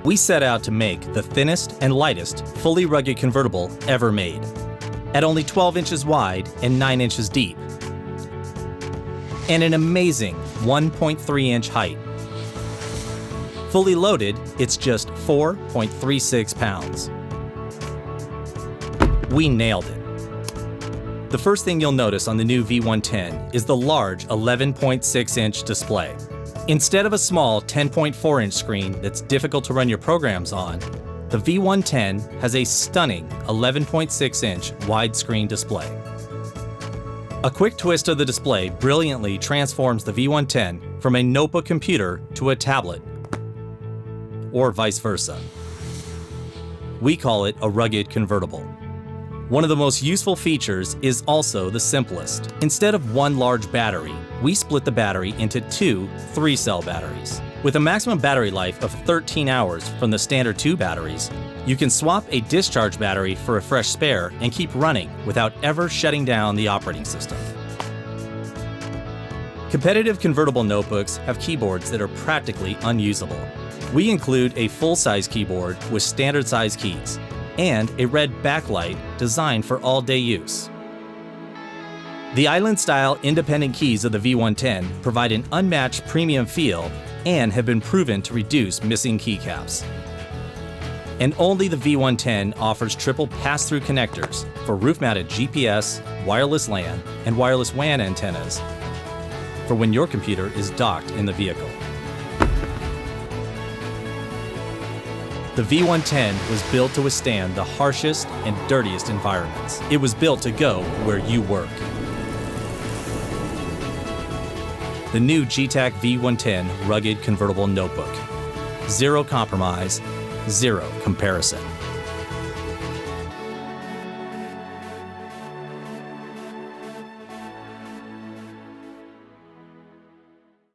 We set out to make the thinnest and lightest fully rugged convertible ever made, at only 12 inches wide and 9 inches deep, and an amazing 1.3-inch height. Fully loaded, it's just 4.36 pounds. We nailed it. The first thing you'll notice on the new V110 is the large 11.6-inch display. Instead of a small 10.4-inch screen that's difficult to run your programs on, the V110 has a stunning 11.6-inch widescreen display. A quick twist of the display brilliantly transforms the V110 from a notebook computer to a tablet, or vice versa. We call it a rugged convertible. One of the most useful features is also the simplest. Instead of one large battery, we split the battery into two 3-cell batteries. With a maximum battery life of 13 hours from the standard 2 batteries, you can swap a discharge battery for a fresh spare and keep running without ever shutting down the operating system. Competitive convertible notebooks have keyboards that are practically unusable. We include a full-size keyboard with standard-size keys and a red backlight designed for all-day use. The island-style independent keys of the V110 provide an unmatched premium feel and have been proven to reduce missing keycaps. And only the V110 offers triple pass-through connectors for roof-mounted GPS, wireless LAN, and wireless WAN antennas for when your computer is docked in the vehicle. The V110 was built to withstand the harshest and dirtiest environments. It was built to go where you work. The new Getac V110 rugged convertible notebook. Zero compromise, zero comparison.